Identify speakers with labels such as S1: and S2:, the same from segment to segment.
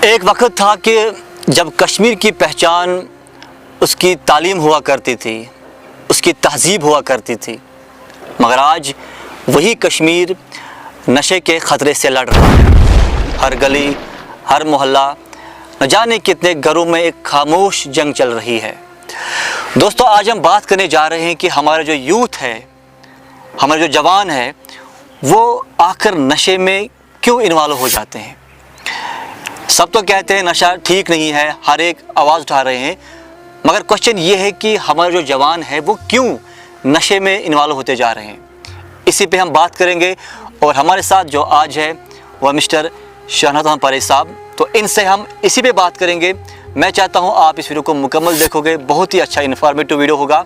S1: ایک وقت تھا کہ جب کشمیر کی پہچان اس کی تعلیم ہوا کرتی تھی، اس کی تہذیب ہوا کرتی تھی، مگر آج وہی کشمیر نشے کے خطرے سے لڑ رہا ہے۔ ہر گلی، ہر محلہ، نہ جانے کتنے گھروں میں ایک خاموش جنگ چل رہی ہے۔ دوستو، آج ہم بات کرنے جا رہے ہیں کہ ہمارا جو یوتھ ہے، ہمارے جو جوان ہے، وہ آخر نشے میں کیوں انوالو ہو جاتے ہیں۔ سب تو کہتے ہیں نشہ ٹھیک نہیں ہے، ہر ایک آواز اٹھا رہے ہیں، مگر کوشچن یہ ہے کہ ہمارے جو جوان ہے وہ کیوں نشے میں انوالو ہوتے جا رہے ہیں۔ اسی پہ ہم بات کریں گے، اور ہمارے ساتھ جو آج ہے وہ مسٹر شہناز احمد پاریس صاحب، تو ان سے ہم اسی پہ بات کریں گے۔ میں چاہتا ہوں آپ اس ویڈیو کو مکمل دیکھو گے، بہت ہی اچھا انفارمیٹیو ویڈیو ہوگا،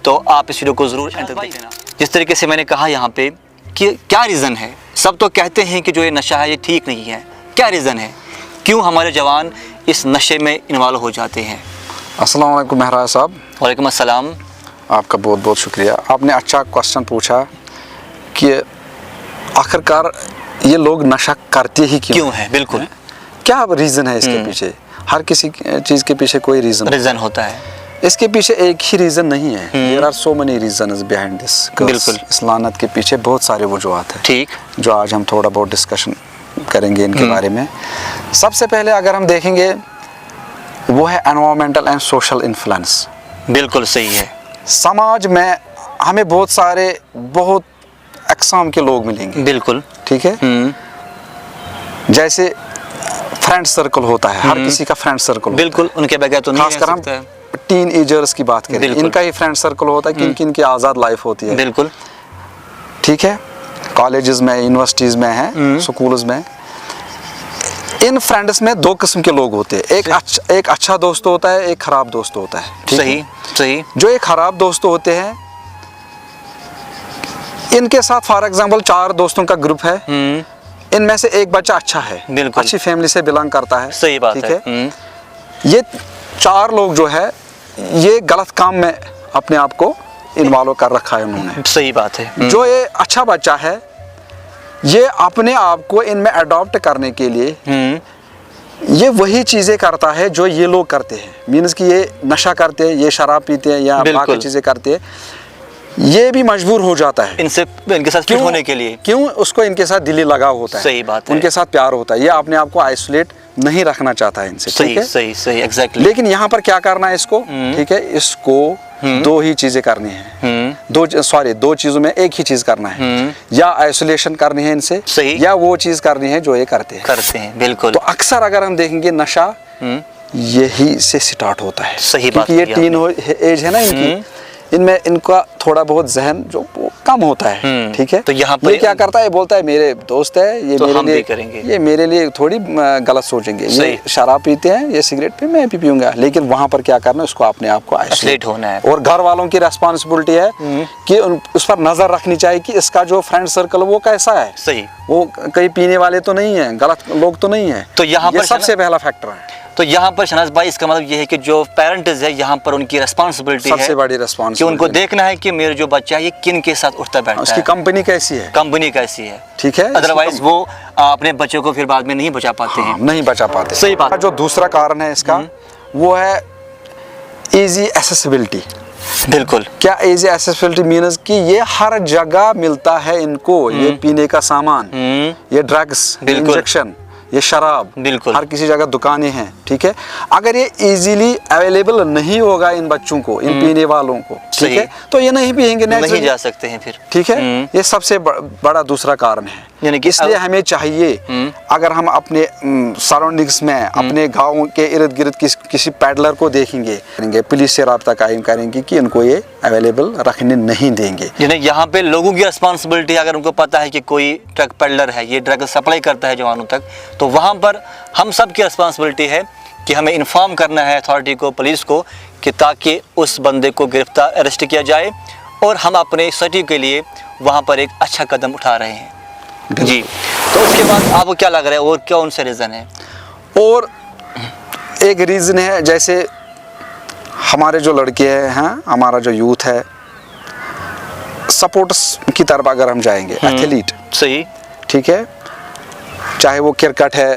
S1: تو آپ اس ویڈیو کو ضرور اینڈ تک دیکھنا۔ جس طریقے سے میں نے کہا یہاں پہ کہ کیا ریزن ہے، سب تو کہتے ہیں کہ جو یہ نشہ ہے یہ ٹھیک نہیں ہے، کیا ریزن ہے، کیوں ہمارے جوان اس نشے میں انوالو ہو جاتے ہیں؟
S2: السلام علیکم مہراج صاحب۔
S1: وعلیکم السلام۔
S2: آپ کا بہت بہت شکریہ، آپ نے اچھا کوشچن پوچھا کہ آخرکار یہ لوگ نشہ کرتے ہی کیوں
S1: ہے؟ بالکل،
S2: کیا ریزن ہے اس کے پیچھے؟ ہر کسی چیز کے پیچھے کوئی ریزن
S1: ہوتا ہے۔
S2: اس کے پیچھے ایک ہی ریزن نہیں ہے، there are so many reasons behind this۔
S1: بالکل،
S2: اس لعنت کے پیچھے بہت سارے وجوہات ہیں،
S1: ٹھیک،
S2: جو آج ہم تھوڑا بہت ڈسکشن کریں گے ان کے بارے میں۔ سب سے پہلے اگر ہم دیکھیں گے وہ ہے انوائرمنٹل اینڈ سوشل انفلوئنس۔
S1: بالکل صحیح ہے۔
S2: سماج میں ہمیں بہت اقسام کے لوگ ملیں گے،
S1: بالکل
S2: ٹھیک ہے۔ جیسے فرینڈ سرکل ہوتا ہے، ہر کسی کا فرینڈ سرکل،
S1: بالکل، ان کے بغیر تو نہیں
S2: خاص کر ہم ٹین ایجرز کی بات کریں، ان کا ہی فرینڈ سرکل ہوتا ہے کہ ان کی آزاد لائف ہوتی ہے،
S1: بالکل
S2: ٹھیک ہے۔ کالجز میں، یونیورسٹیز میں ہیں، سکولز میں، ان فرینڈس میں دو قسم کے لوگ ہوتے ہیں، ایک اچھا دوست ہوتا ہے، ایک خراب دوست ہوتا ہے۔
S1: صحیح۔
S2: جو ایک خراب دوست ہوتے ہیں، ان کے ساتھ فار ایگزامپل 4 دوستوں کا گروپ ہے، ان میں سے ایک بچہ اچھا ہے، اچھی فیملی سے بلانگ کرتا ہے،
S1: صحیح بات
S2: ہے۔ یہ 4 لوگ جو ہے یہ غلط کام میں اپنے آپ کو انوالو کر رکھا ہے انہوں نے،
S1: صحیح بات ہے۔
S2: جو یہ اچھا بچہ ہے یہ اپنے آپ کو ان میں اڈاپٹ کرنے کے لیے یہ وہی چیزیں کرتا ہے جو یہ لوگ کرتے ہیں، مینز کہ یہ نشہ کرتے ہیں، یہ شراب پیتے ہیں یا باقی چیزیں کرتے ہیں، یہ بھی مجبور ہو جاتا ہے
S1: ان کے ساتھ فٹ ہونے کے لیے،
S2: کیوں اس کو ان کے ساتھ دلی لگاؤ ہوتا ہے،
S1: صحیح بات ہے،
S2: ان کے ساتھ پیار ہوتا ہے، یہ اپنے آپ کو آئسولیٹ نہیں رکھنا چاہتا ہے ان سے، ٹھیک ہے۔
S1: صحیح ایگزیکٹلی۔
S2: لیکن یہاں پر کیا کرنا ہے اس کو، ٹھیک ہے، اس کو 2 ہی چیزیں کرنی ہیں، 2 چیزوں میں ایک ہی چیز کرنا ہے، یا آئسولیشن کرنی ہے ان سے، یا وہ چیز کرنی ہے جو یہ کرتے ہیں،
S1: بالکل۔
S2: تو اکثر اگر ہم دیکھیں گے نشہ یہی سے سٹارٹ ہوتا ہے،
S1: صحیح بات،
S2: کیونکہ یہ ٹین ایج ہے نا ان کی، ان میں ان کا تھوڑا بہت ذہن جو کم ہوتا ہے، ٹھیک ہے۔
S1: تو یہاں پر
S2: یہ کیا کرتا ہے، یہ بولتا ہے میرے دوست ہے، یہ میرے لیے تھوڑی غلط سوچیں گے، یہ شراب پیتے ہیں، یہ سگریٹ پہ میں بھی پیوں گا، لیکن وہاں پر کیا کرنا ہے، اس کو اپنے آپ کو آئسولیٹ
S1: ہونا ہے،
S2: اور گھر والوں کی ریسپانسبلٹی ہے کہ اس پر نظر رکھنی چاہیے کہ اس کا جو فرینڈ سرکل وہ کیسا ہے،
S1: صحیح،
S2: وہ کئی پینے والے تو نہیں ہیں، غلط لوگ تو نہیں ہیں،
S1: تو یہاں پر
S2: سب سے پہلا فیکٹر ہے۔
S1: تو یہاں پر شہناز بھائی اس کا مطلب یہ ہے کہ جو پیرنٹز ہے یہاں پر ان کی ریسپانسبلٹی ہے،
S2: سب سے بڑی ریسپانسبلٹی،
S1: کہ ان کو دیکھنا ہے کہ میرا جو بچہ ہے یہ کن کے ساتھ اٹھتا بیٹھتا ہے،
S2: اس کی کمپنی کیسی ہے، ٹھیک ہے،
S1: ادروائز وہ اپنے بچوں کو پھر بعد میں نہیں بچا پاتے ہیں،
S2: نہیں بچا پاتے۔
S1: صحیح بات۔
S2: جو دوسرا کارن ہے اس کا وہ ہے ایزی ایسیسیبلٹی۔
S1: بالکل،
S2: کیا ایزی ایسیسیبلٹی مینز کہ یہ ہر جگہ ملتا ہے ان کو، یہ پینے کا سامان، یہ ڈرگس، انجیکشن، یہ شراب،
S1: بالکل،
S2: ہر کسی جگہ دکانیں ہیں، ٹھیک ہے۔ اگر یہ ایزیلی اویلیبل نہیں ہوگا ان بچوں کو، ان پینے والوں کو، ٹھیک ہے، تو یہ نہیں پیئیں گے،
S1: نہیں جا سکتے ہیں پھر،
S2: ٹھیک ہے۔ یہ سب سے بڑا دوسرا کارن ہے، اس لیے ہمیں چاہیے اگر ہم اپنے سراؤنڈنگس میں، اپنے گاؤں کے ارد گرد کسی پیڈلر کو دیکھیں گے، پولیس سے رابطہ قائم کریں گے کہ ان کو یہ اویلیبل رکھنے نہیں دیں گے۔
S1: یعنی یہاں پہ لوگوں کی ریسپانسبلٹی ہے، اگر ان کو پتا ہے کہ کوئی ڈرگ پیڈلر ہے، یہ ڈرگ سپلائی کرتا ہے جوانوں تک، تو وہاں پر ہم سب کی ریسپانسبلٹی ہے کہ ہمیں انفارم کرنا ہے اتھارٹی کو، پولیس کو، کہ تاکہ اس بندے کو گرفتار اریسٹ کیا جائے، اور ہم اپنے سٹی کے لیے وہاں پر ایک اچھا قدم اٹھا رہے ہیں۔ جی، تو اس کے بعد آپ کو کیا لگ رہا ہے اور کیا ان سے ریزن ہے؟
S2: اور ایک ریزن ہے، جیسے ہمارے جو لڑکے ہیں، ہمارا جو یوتھ ہے، سپورٹس کی طرف اگر ہم جائیں گے، ایتھلیٹ،
S1: صحیح،
S2: ٹھیک ہے، چاہے وہ کرکٹ ہے،